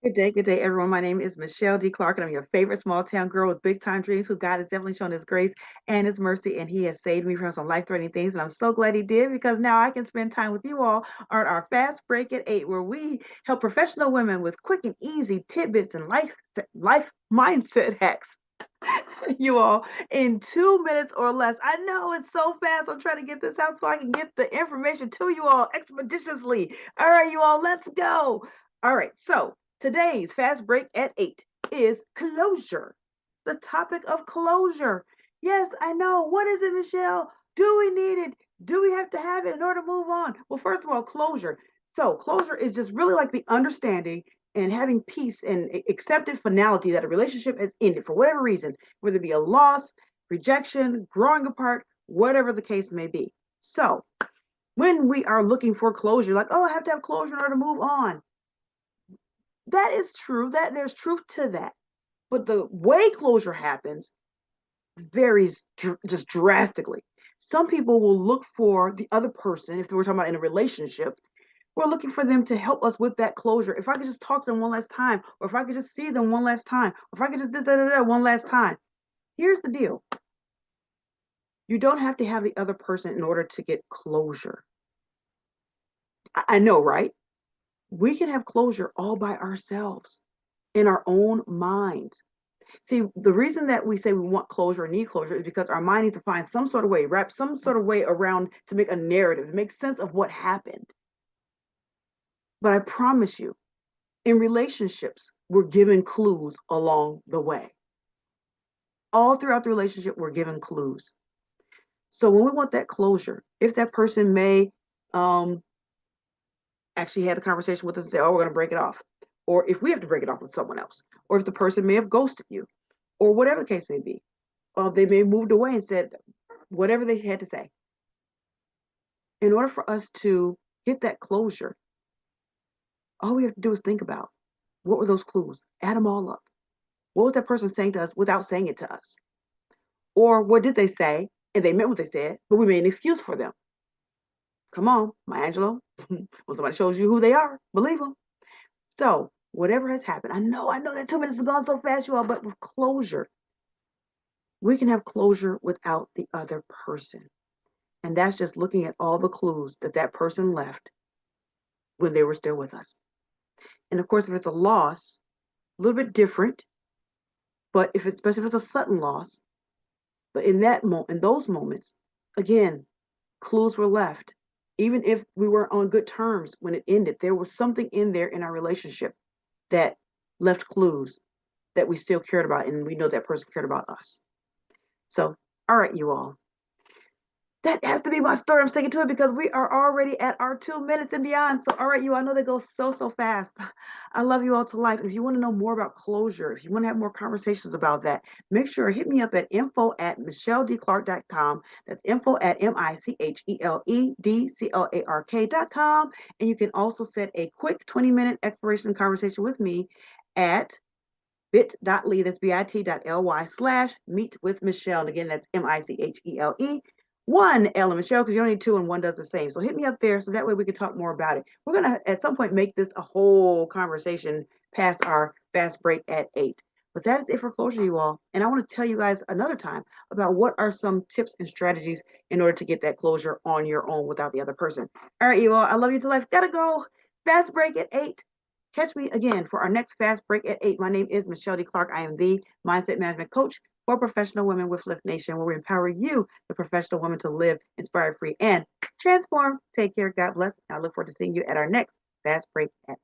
Good day, everyone. My name is Michelle D. Clark, and I'm your favorite small town girl with big time dreams who God has definitely shown his grace and his mercy, and he has saved me from some life threatening things. And I'm so glad he did because now I can spend time with you all on our fast break at 8, where we help professional women with quick and easy tidbits and life mindset hacks. You all in 2 minutes or less. I know it's so fast. I'm trying to get this out so I can get the information to you all expeditiously. All right, you all, let's go. All right, so today's fast break at 8 is closure. The topic of closure. Yes, I know. What is it, Michelle? Do we need it? Do we have to have it in order to move on? Well, first of all, closure. So, closure is just really like the understanding and having peace and accepted finality that a relationship has ended for whatever reason, whether it be a loss, rejection, growing apart, whatever the case may be. So, when we are looking for closure, like, oh, I have to have closure in order to move on, that is true. That there's truth to that. But the way closure happens varies just drastically. Some people will look for the other person, if we're talking about in a relationship, we're looking for them to help us with that closure. If I could just talk to them one last time, or if I could just see them one last time, or if I could just one last time. Here's the deal. You don't have to have the other person in order to get closure. I know, right? We can have closure all by ourselves in our own minds. See, the reason that we say we want closure or need closure is because our mind needs to find some sort of way, wrap some sort of way around to make a narrative, make sense of what happened. But I promise you, in relationships, we're given clues along the way. All throughout the relationship, we're given clues. So when we want that closure, if that person may um, actually had a conversation with us and say, oh, we're going to break it off, or if we have to break it off with someone else, or if the person may have ghosted you, or whatever the case may be, they may have moved away and said whatever they had to say. In order for us to get that closure, all we have to do is think about what were those clues, add them all up. What was that person saying to us without saying it to us? Or what did they say and they meant what they said, but we made an excuse for them? Come on, my Angelo. When somebody shows you who they are, believe them. So, whatever has happened, I know that 2 minutes has gone so fast, you all, but with closure, we can have closure without the other person. And that's just looking at all the clues that that person left when they were still with us. And of course, if it's a loss, a little bit different, but if it's, especially if it's a sudden loss, but in those moments, again, clues were left. Even if we were on good terms when it ended, there was something in there in our relationship that left clues that we still cared about, and we know that person cared about us. So, all right, you all. That has to be my story. I'm sticking to it because we are already at our 2 minutes and beyond. So, all right, you all, I know they go so fast. I love you all to life. And if you want to know more about closure, if you want to have more conversations about that, make sure hit me up at info@micheledclark.com. That's info at MicheleDClark.com. And you can also set a quick 20-minute exploration conversation with me at bit.ly, that's bit.ly/meet with Michelle. And again, that's Michele, one L and Michelle, because you don't need two and one does the same. So hit me up there so that way we can talk more about it. We're going to, at some point, make this a whole conversation past our fast break at 8. But that is it for closure, you all. And I want to tell you guys another time about what are some tips and strategies in order to get that closure on your own without the other person. All right, you all. I love you to life. Gotta go. Fast break at 8. Catch me again for our next fast break at 8. My name is Michele D. Clark. I am the mindset management coach for professional women with Lift Nation, where we empower you, the professional woman, to live inspired, free, and transform. Take care. God bless. I look forward to seeing you at our next fast break at 8.